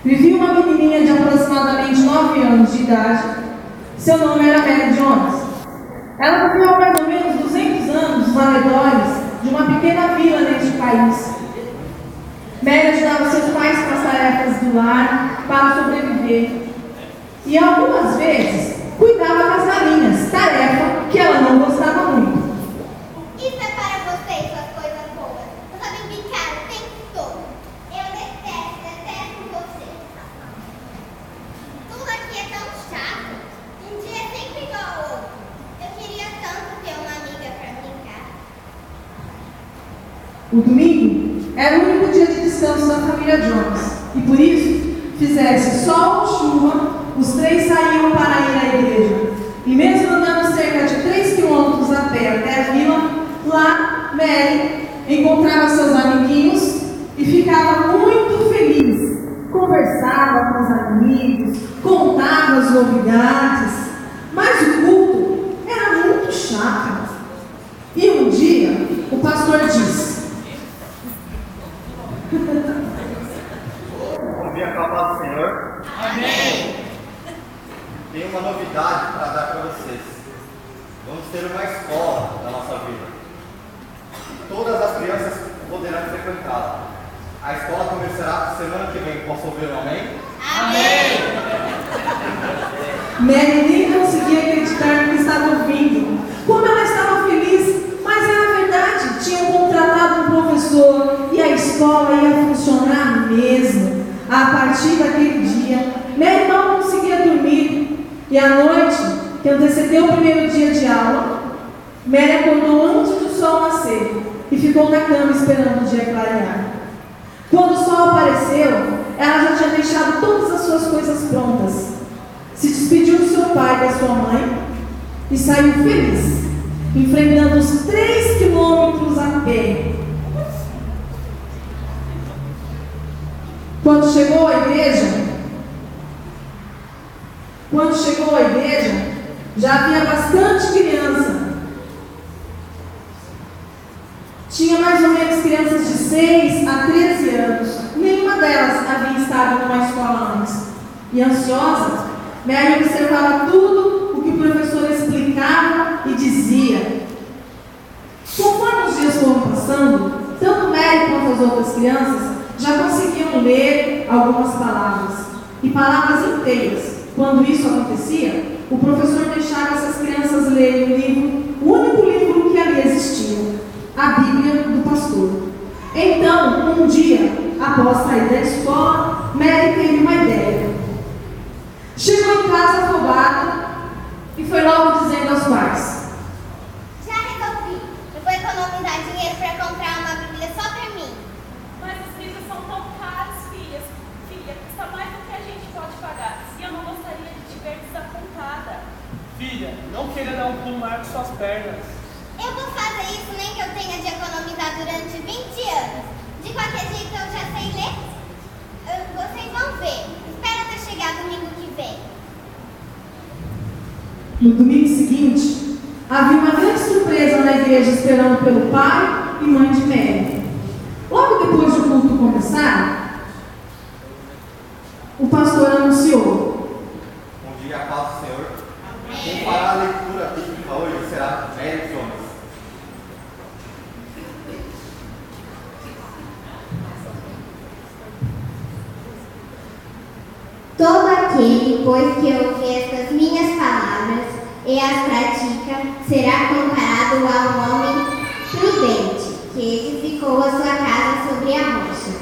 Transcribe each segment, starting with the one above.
Vivia uma menininha de aproximadamente 9 anos de idade. Seu nome era Mary Jones. Ela viveu há mais ou menos 200 anos nos arredores de uma pequena vila neste país. Mary ajudava seus pais com as tarefas do lar para sobreviver. E algumas vezes cuidava das galinhas, tarefa que ela não gostava muito. Isso é para você e suas coisas boas. Você só vem brincar o tempo todo. Eu detesto você. Tudo aqui é tão chato. Um dia é sempre igual ao outro. Eu queria tanto ter uma amiga para brincar. O domingo era o único dia de descanso da família Jones. E por isso, fizesse sol ou chuva, os três saíam para ir à igreja. E mesmo andando cerca de 3 quilômetros a pé até a vila, lá Mary encontrava seus amiguinhos e ficava muito feliz. Conversava com os amigos, contava as novidades, mas o culto era muito chato. E um dia, o pastor disse: Bom dia, com a paz do Senhor. Amém. Tenho uma novidade para dar para vocês. Vamos ter uma escola na nossa vida. Todas as crianças poderão frequentá-la. A escola começará semana que vem. Posso ouvir um amém? Amém. Mary nem conseguia acreditar no que estava ouvindo. Como ela estava feliz, mas era verdade. Tinham contratado um professor e a escola ia funcionar mesmo. A partir daquele dia, Mary mal conseguia dormir. E à noite, que antecedeu o primeiro dia de aula, Mary acordou antes do sol nascer e ficou na cama esperando o dia clarear. Quando o sol apareceu, ela já tinha deixado todas as suas coisas prontas. Se despediu do seu pai e da sua mãe e saiu feliz, enfrentando os 3 quilômetros a pé. Quando chegou à igreja, já havia bastante criança. Tinha mais ou menos crianças de 6 a 13 anos. Nenhuma delas havia estado numa escola antes. E ansiosa, Mary observava tudo o que o professor explicava e dizia. Conforme os dias foram passando, tanto Mary quanto as outras crianças já conseguiam ler algumas palavras, e palavras inteiras. Quando isso acontecia, o professor deixava essas crianças lerem o livro, o único livro que ali existia, a Bíblia do pastor. Então, um dia, após sair da escola, Mary teve uma ideia. Chegou em casa afobada e foi logo dizendo aos pais: Já resolvi. Eu vou economizar dinheiro para comprar uma Bíblia só para mim. Mas os livros são tão caros, filha. Filha, custa mais do que a gente pode pagar. E eu não gostaria de te ver desapontada. Filha, não queira dar um pulo maior que suas pernas. Eu vou fazer isso nem que eu tenha de economizar durante 20 anos. De qualquer jeito eu já sei ler. Vocês vão ver. Espera até chegar domingo que vem. No domingo seguinte, havia uma grande surpresa na igreja esperando pelo pai e mãe de Mary. Logo depois do culto começar, o pastor anunciou: Bom dia, a paz do Senhor. Quem fará a leitura bíblica hoje será Mary Jones. Todo aquele, pois, que ouve estas minhas palavras e as pratica, será comparado a um homem prudente, que edificou a sua casa sobre a rocha.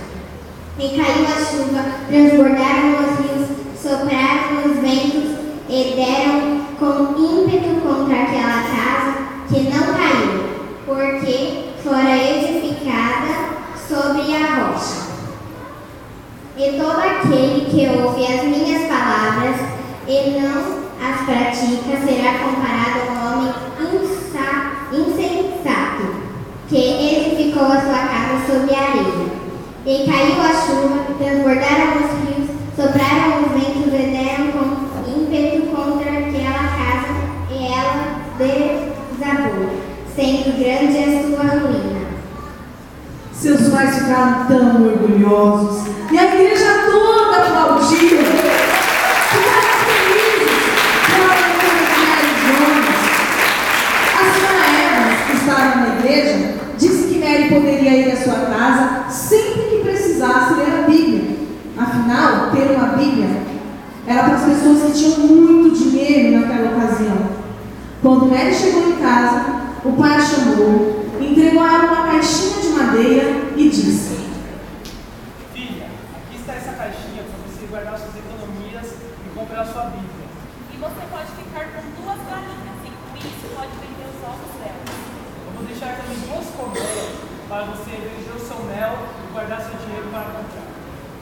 E caiu a chuva, transbordaram os rios, sopraram os ventos e deram com ímpeto contra aquela casa, que não caiu, porque fora edificada sobre a rocha. E todo aquele que ouve as minhas palavras e não as pratica será comparado a um homem insensato, que edificou a sua casa sobre a areia. E caiu a chuva, transbordaram os rios, sopraram os ventos e deram com ímpeto contra aquela casa, e ela desabou, sendo grande a sua ruína. Seus pais ficaram tão orgulhosos e a igreja toda aplaudiu. ter uma Bíblia era para as pessoas que tinham muito dinheiro naquela ocasião. Quando Mary chegou em casa, o pai a chamou, entregou a ela uma caixinha de madeira e disse: Filha, aqui está essa caixinha para você guardar suas economias e comprar sua Bíblia. E você pode ficar com 2 galinhas e com isso pode vender os ovos delas. Eu vou deixar também 2 colmeias para você vender o seu mel e guardar seu dinheiro para comprar.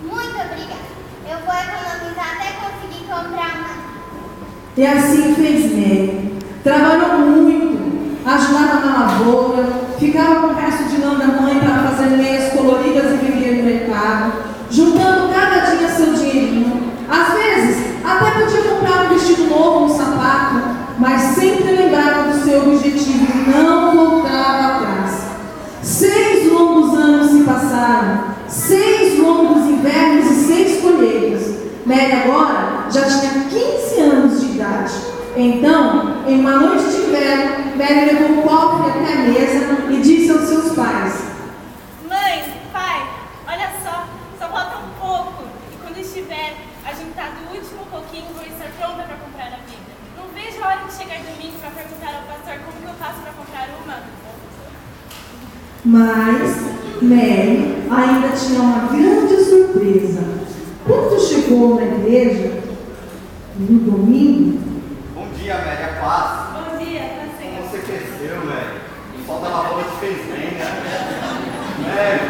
Muito obrigada. Eu vou economizar até conseguir comprar uma. E assim fez Mary. Trabalhou muito, ajudava na lavoura, ficava com o resto de lã da mãe para fazer meias coloridas e vender no mercado, juntando cada dia seu dinheirinho. Às vezes, até podia comprar um vestido novo, um sapato, mas sempre lembrava do seu objetivo e não voltava atrás. 6 longos anos se passaram, 6 longos invernos e 6 colheitas. Mary agora já tinha 15 anos de idade. Então, em uma noite de inverno, Mary levou o cofre até a mesa e disse aos seus pais: Mãe, pai, olha só falta um pouco. E quando estiver ajuntado o último pouquinho, vou estar pronta para comprar a Bíblia. Não vejo a hora de chegar domingo para perguntar ao pastor como que eu faço para comprar uma. Mas Mary ainda tinha uma grande surpresa. Quando chegou na igreja, no domingo... Bom dia, Mary, a paz. Bom dia, tá Como certo. você cresceu, Mary? O sol da lavoura te fez bem, né? Mary,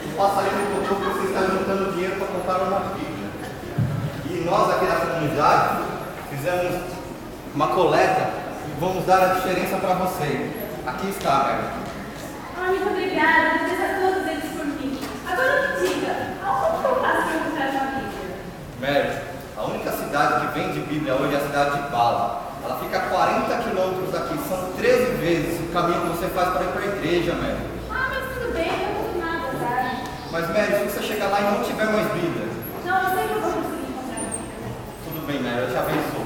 o passarinho contou que você está juntando dinheiro para comprar uma Bíblia. E nós aqui da comunidade fizemos uma coleta e vamos dar a diferença para você. Aqui está, Mary. Muito obrigada, agradeço a todos eles por mim. Agora me diga, aonde que eu faço para comprar uma Bíblia? Mary, a única cidade que vende Bíblia hoje é a cidade de Bala. Ela fica a 40 quilômetros daqui, são 13 vezes o caminho que você faz para ir para a igreja, Mary. Mas tudo bem, eu não tenho nada, tá? Mas Mary, se você chegar lá e não tiver mais Bíblia, Não, eu sei que eu vou conseguir comprar a Bíblia. tudo bem, Mary, eu te abençoo.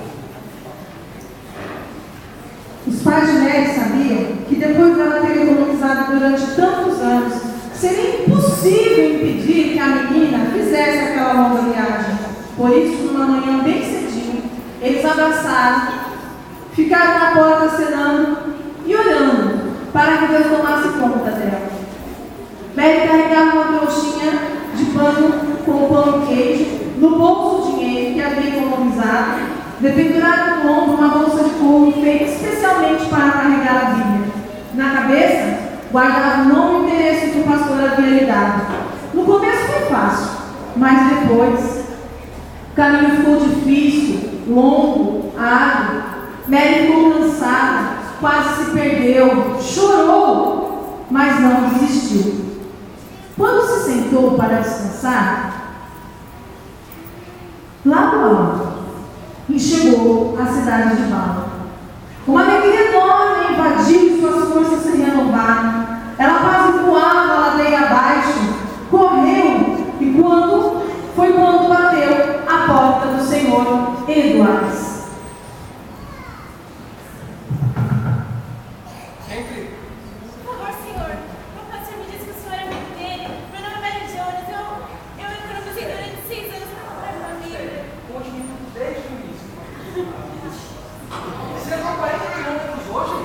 Os pais de Mary sabiam que depois dela ter economizado durante tantos anos, seria impossível impedir que a menina fizesse aquela longa viagem. Por isso, numa manhã bem cedinho, eles abraçaram, ficaram na porta acenando e orando para que Deus tomasse conta dela. Mary carregava uma trouxinha de pano com pão e queijo, no bolso o dinheiro que havia economizado, dependurado no ombro uma bolsa de couro feita especialmente para carregar a Bíblia. Na cabeça, guardava o nome e endereço que o pastor havia lhe dado. No começo foi fácil, mas depois o caminho ficou difícil, longo, árduo. Mary ficou cansada, quase se perdeu, chorou, mas não desistiu. Quando se sentou para descansar, lá do alto, enxergou a cidade de Bala. Uma alegria enorme invadiu e suas forças se renovaram. Ela quase voava a ladeira abaixo, correu e foi quando bateu a porta do senhor Eduardo. Entre. Por favor, senhor, o pastor me disse que o senhor é amigo dele. Meu nome é Mary Jones, eu economizei durante 6 anos para comprar uma Bíblia. Hoje, deixa isso. Você levou 40 quilômetros hoje?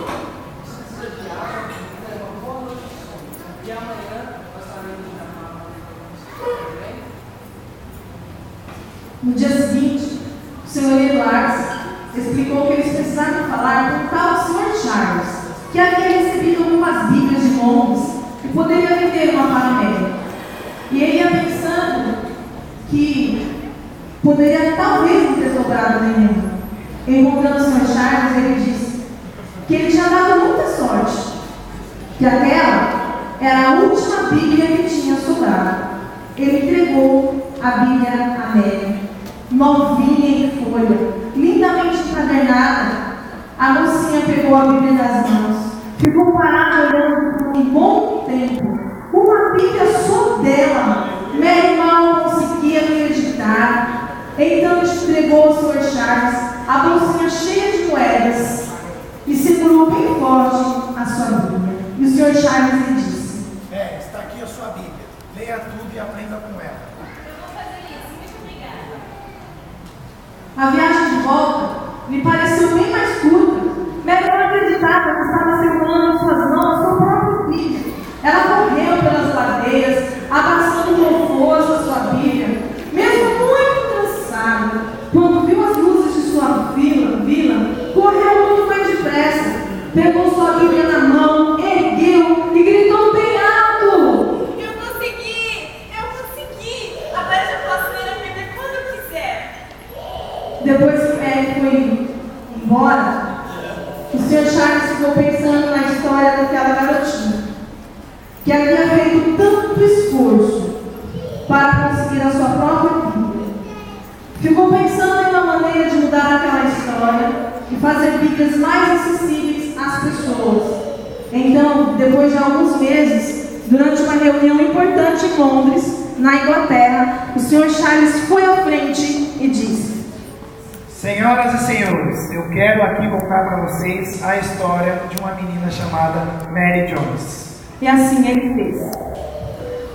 Você precisa de água, leva uma boa noite. E amanhã nós estaremos na mala. No dia seguinte, o senhor Eduardo explicou que eles precisavam falar com o tal Sr. Charles, que havia recebido algumas bíblias de monges e poderia vender uma para Mary. E ele ia pensando que poderia talvez não ter dobrado nenhuma. Encontrando o Sr. Charles, ele disse que ele tinha dado muita sorte, que aquela era a última Bíblia que tinha sobrado. Ele entregou a Bíblia a Mary, novinha em folha, lindamente encadernada. A mocinha pegou a Bíblia nas mãos, ficou parada olhando por um bom tempo. Uma Bíblia só dela. Mary mal conseguia acreditar. Então entregou ao Sr. Charles a bolsinha cheia de moedas e segurou bem forte a sua Bíblia. E o Sr. Charles lhe disse: está aqui a sua Bíblia. Leia tudo e aprenda com ela. Eu vou fazer isso. lhe pareceu bem mais curta. Mary não acreditava que estava segurando em suas mãos seu próprio filho. Ela correu pelas ladeiras, abraçando com força sua Bíblia, mesmo muito cansada. Quando viu as luzes de sua vila, correu muito mais depressa, pegou sua Bíblia na mão, ergueu e gritou bem alto: Eu consegui! Agora já posso ler a Bíblia quando eu quiser. Depois que Mary foi embora, o Sr. Charles ficou pensando na história daquela garotinha, que havia feito tanto esforço para conseguir a sua própria Bíblia. Ficou pensando em uma maneira de mudar aquela história e fazer Bíblias mais acessíveis às pessoas. Então, depois de alguns meses, durante uma reunião importante em Londres, na Inglaterra, o Sr. Charles foi à frente e disse: Senhoras e senhores, eu quero aqui contar para vocês a história de uma menina chamada Mary Jones. E assim ele fez.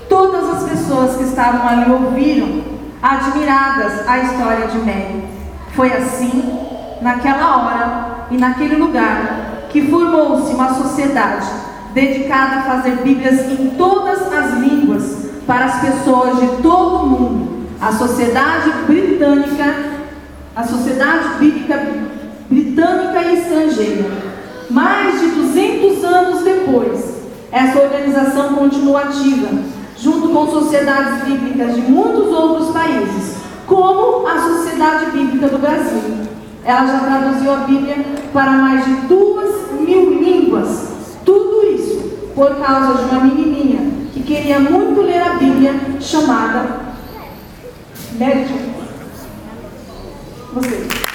Todas as pessoas que estavam ali ouviram, admiradas, a história de Mary. Foi assim, naquela hora e naquele lugar, que formou-se uma sociedade dedicada a fazer Bíblias em todas as línguas para as pessoas de todo o mundo. A Sociedade Bíblica Britânica e Estrangeira. Mais de 200 anos depois, essa organização continua ativa, junto com sociedades bíblicas de muitos outros países, como a Sociedade Bíblica do Brasil. Ela já traduziu a Bíblia para mais de 2.000 línguas. Tudo isso por causa de uma menininha que queria muito ler a Bíblia, chamada Mary Jones. Você.